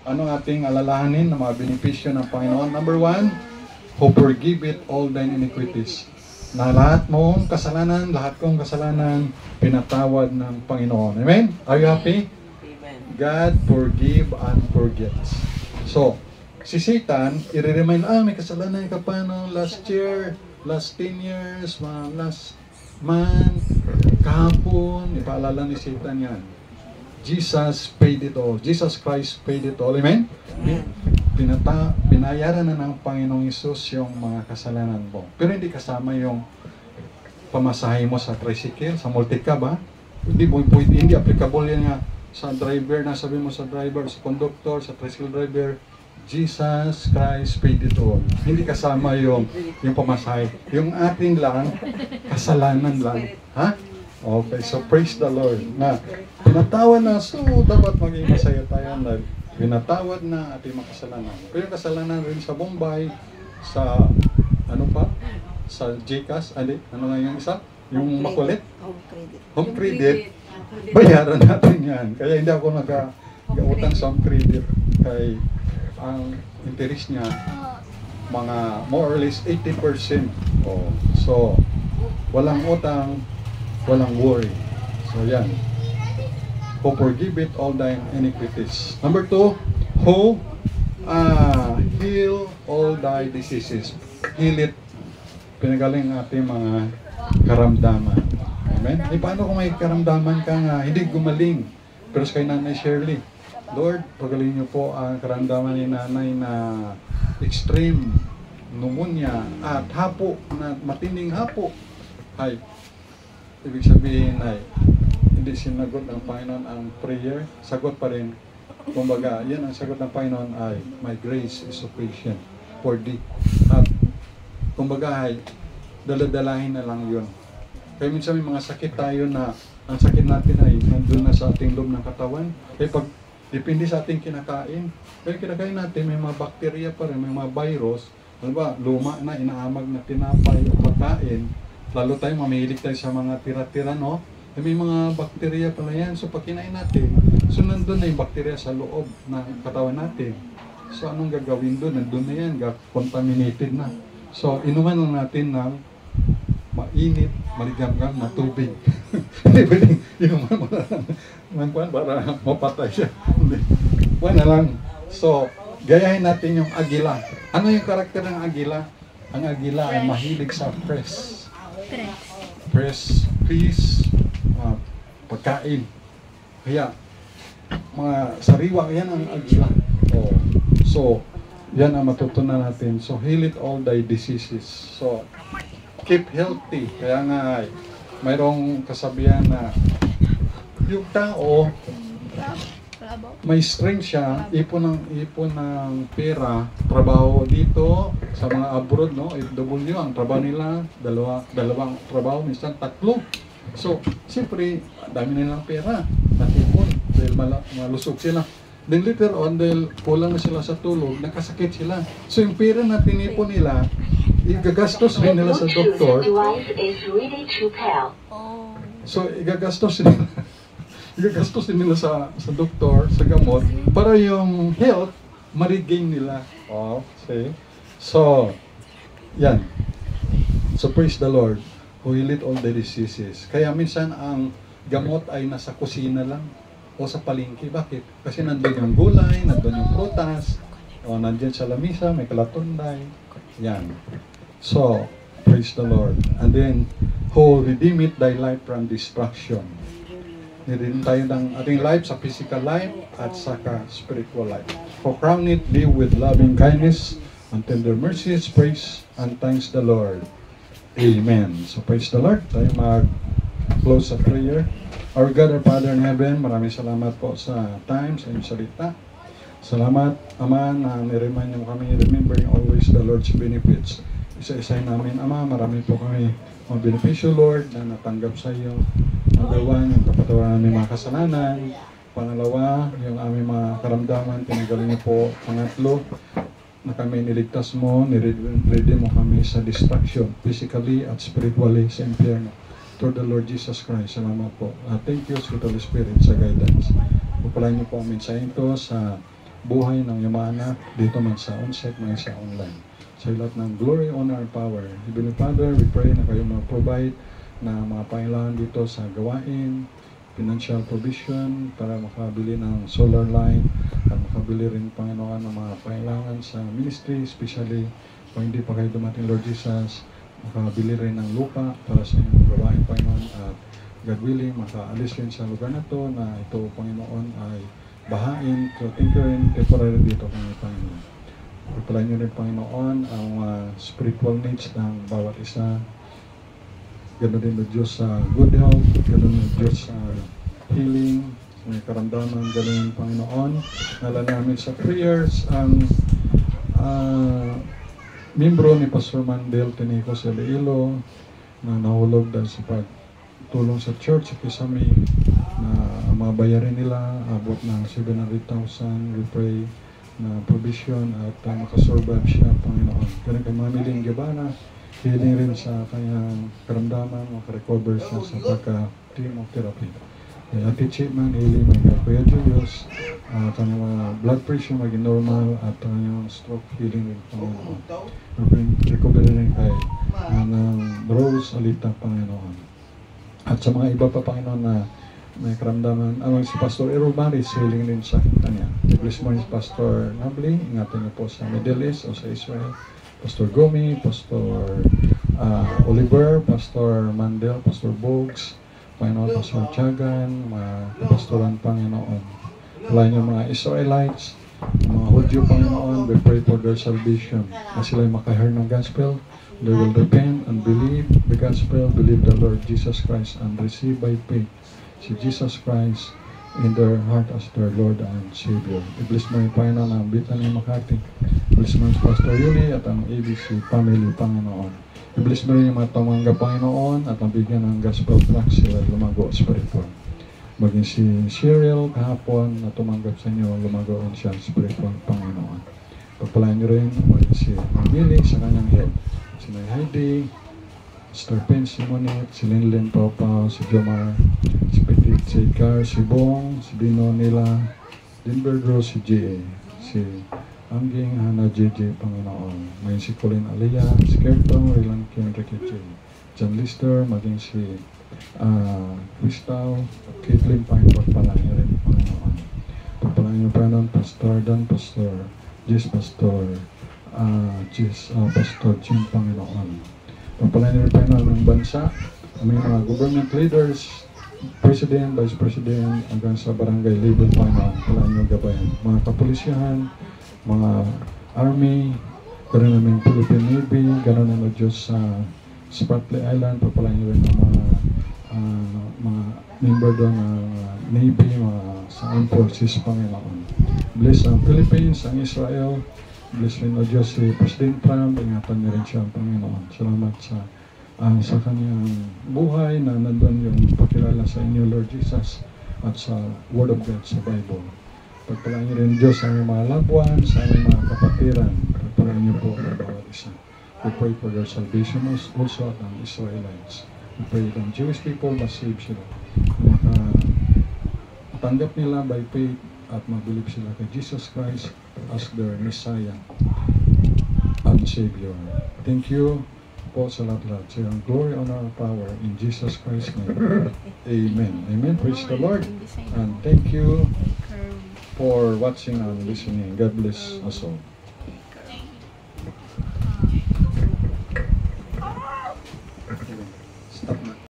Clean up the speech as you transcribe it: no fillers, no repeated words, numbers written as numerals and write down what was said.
Anong ating alalahanin na mga benepisyo ng Panginoon? Number one, who forgiveth all thine iniquities. Na lahat mong kasalanan, lahat kong kasalanan, pinatawad ng Panginoon. Amen? Are you happy? Amen. God forgive and forgets. So, si Satan, i-remind, may kasalanan ka pa no, last year, last 10 years, last month, kahapon, ipaalala ni Satan yan. Jesus paid it all. Jesus Christ paid it all. Amen? Binayaran na ng Panginoong Hesus yung mga kasalanan mo. Pero hindi kasama yung pamasahe mo sa tricycle, sa multicab, ha? Hindi applicable yan nga sa driver, na sabi mo sa driver, sa conductor, sa tricycle driver. Jesus Christ paid it all. Hindi kasama yung pamasahe. Yung atin lang, kasalanan lang. Ha? Okay, so praise the Lord. Na pinatawad na, so dapat maging masaya tayo na pinatawad na ating mga kasalanan. Pero yung kasalanan rin sa Bombay, sa ano pa? Sa GCash, ano nga yung isa? Yung makulit? Home credit. Bayaran natin yan. Kaya hindi ako nag-utang sa home credit. Kaya ang interest niya, mga more or less 80%. Oh, so, walang utang, walang worry. So yan. Who forgiveth all thine iniquities. Number two, who heal all thy diseases. Heal it. Pinagaling ating mga karamdaman. Amen? Paano kung may karamdaman ka nga, hindi gumaling. Pero sa kay Nanay Shirley, Lord, pagaling niyo po ang karamdaman ni Nanay na extreme pneumonia at hapo, na matinding hapo. Ay, ibig sabihin ay hindi sinagot ng Panginoon ang prayer, sagot pa rin. Kumbaga, yan ang sagot ng Panginoon ay, my grace is sufficient for thee. At kumbaga ay, daladalahin na lang yun. Kaya minsan may mga sakit tayo na ang sakit natin ay nandun na sa ating loob ng katawan. Kaya pag depende sa ating kinakain, pero kinakain natin may mga bakterya pa rin, may mga virus. Ano ba, luma na, inaamag na tinapay o pagkain. Lalo tayo, mamihilig tayo sa mga tira-tira, no? May mga bakterya pala yan. So, pag kinain natin, so nandun na yung bakterya sa loob ng katawan natin. So, anong gagawin doon? Nandun na yan, contaminated na. So, inuman lang natin ng mainit, maligamgam na tubig. Hindi pwedeng inuman mo lang para mapatay siya. Buwan na lang. So, gayahin natin yung agila. Ano yung karakter ng agila? Ang agila ay mahilig sa fresh. Fresh fish, pagkain. Kaya, mga sariwa, yan ang agila. Oh. So, yan ang matutunan natin. So, heal it all thy diseases. So, keep healthy. Kaya nga, mayroong kasabihan na yung tao, may strength siya, ipon ng pera, trabaho dito, sa mga abroad, no? FW, ang trabaho nila, dalawang trabaho, minsan tatlo. So, siyempre, dami nilang pera, natipon, dahil malusog sila. Then later on, dahil kulang na sila sa tulog, nakasakit sila. So, yung pera na tinipon nila, igagastos rin nila sa doktor. So, igagastos din nila sa doktor, sa gamot, para yung health, ma-regain nila. Oh, see? So, yan. So, praise the Lord, who healeth all the diseases. Kaya minsan, ang gamot ay nasa kusina lang, o sa palengke. Bakit? Kasi nandun yung gulay, nandun yung prutas, o nandyan sa lamisa, may kalatunday. Yan. So, praise the Lord. And then, who redeemeth thy life from destruction. Niredeem tayo ng ating life sa physical life at saka spiritual life. For crown it thee with loving kindness and tender mercies, praise and thanks the Lord. Amen. So praise the Lord. Tayo mag-close sa prayer. Our God, our Father in heaven, maraming salamat po sa time, sa inyong salita. Salamat, Ama, na niremind niyo kami, remembering always the Lord's benefits. Isa-isay namin, Ama, marami po kami mga benepisyo, Lord, na natanggap sa iyo. Number one, yung kapatawaran ng mga kasalanan. Pangalawa, yung aming mga karamdaman, tinanggalin niyo po. Pangatlo, na kami niligtas mo, niredeem mo kami sa destruction, physically at spiritually sa impyerno. Through the Lord Jesus Christ, salamat po. Thank you, Sweet Holy Spirit, sa guidance. Pupalain niyo po ang mensahe ito sa buhay ng iyong mga anak dito man sa on-site, man sa online. Sa lahat ng glory, honor, and power. Heavenly Father, we pray na kayo mag-provide na mga pangailangan dito sa gawain, financial provision para makabili ng solar line at makabili rin, Panginoon, ng mga pangailangan sa ministry, especially kung hindi pa kayo dumating, Lord Jesus, makabili rin ng lupa para sa inyong gawain, Panginoon, at God willing, makaalis rin sa lugar na to na ito, Panginoon, ay bahain. So, thank you rin temporary dito kami, Panginoon. Pagpalaan nyo rin, Panginoon, ang spiritual needs ng bawat isa. Ganoon din ng Diyos sa good health, ganoon ng Diyos sa healing, may karamdaman, ganoon, Panginoon. Nala namin sa prayers ang membro ni Pastor Mandel Tenico Iloilo na nahulog dahil sa pagtulong sa church sa Kisame na ang mga bayarin nila abot ng 700,000. We pray na provision at makasurvive siya, Panginoon. Ganun kay Mami Ling Gabana, healing rin sa kanyang karamdaman, makarecover siya sa pagka-chemotherapy. Ate Chipman, healing may Kuya Julius, kanyang mga blood pressure maging normal at kanyang stroke healing rin, Panginoon. Recovery rin kay ng Rose Alita, Panginoon. At sa mga iba pa, Panginoon, na may karamdaman, si Pastor Errol Maris, healing rin sa kanya. Bless mo rin si Pastor Nabli, ingatan niyo po sa Middle East o sa Israel. Pastor Gomi, Pastor Oliver, Pastor Mandel, Pastor Bogs, Panginoon, Pastor Tiagan, mga pastoran, Panginoon. Wala niyo mga Israelites, mga Hudyo, Panginoon, we pray for their salvation. Na sila makahear ng gospel, they will repent and believe the gospel, believe the Lord Jesus Christ, and receive by faith si Jesus Christ in their heart as their Lord and Savior. I-bless mo yung Panginoon ang Bethany Makati. I-bless mo yung Pastor Yuli at ang ABC family, Panginoon. I-bless mo rin yung mga tumanggap, Panginoon, at ang bigyan ng gospel track sila lumago spiritual. Maging si Cheryl kahapon na tumanggap sa inyo, lumago rin siya spiritual, Panginoon. Pagpalain niyo rin maging si Mamili sa kanyang head. Si May Heidi, Star Pen, si Monique, si Linlin Papa, si Jomar, si Petit, si Car, si Bong, si Dino Nila, Denver Rose, si J.A., si Angging, Hana, J.J., Panginoon. May si Colin Aliyah, si Kertong, Rilan Kim, Ricky J. John Lister, maging si Crystal, Caitlin, pagpalaan niyo rin, Panginoon. Pagpalaan niyo, Panginoon, Pastor Dan, Pastor Jess, Pastor Pastor Jim, Panginoon. Pagpalaan niyo rin, Panginoon, ng bansa, may mga government leaders, President, Vice President, hanggang sa barangay level, Panginoon. Pagpalaan niyo gabayan. Mga kapulisyahan, mga Army, gano'n namin Philippine Navy, gano'n na Diyos sa Spratly Island, pagpalaan niyo rin ng mga member doon ng Navy, mga sa Armed Forces, Panginoon. Bless ang Philippines, ang Israel, bless rin o Diyos si President Trump, ingatan niyo rin siya, Panginoon. Salamat sa kanyang buhay na nandun yung pakilala sa inyo, Lord Jesus, at sa Word of God sa Bible. Pagpalaan niyo rin Diyos sa aming mga loved ones, sa aming mga kapatiran. Pagpalaan niyo po ang bawat isa. We pray for their salvation also at ang Israelites. We pray that Jewish people must save sila. Matanggap nila by faith at mabilib sila kay Jesus Christ as their Messiah and Savior. Thank you po sa lahat-lahat. Sa iyong glory, honor, and power in Jesus Christ's name. Amen. Amen. Praise the Lord. And thank you for watching and listening. God bless us all. Stop na.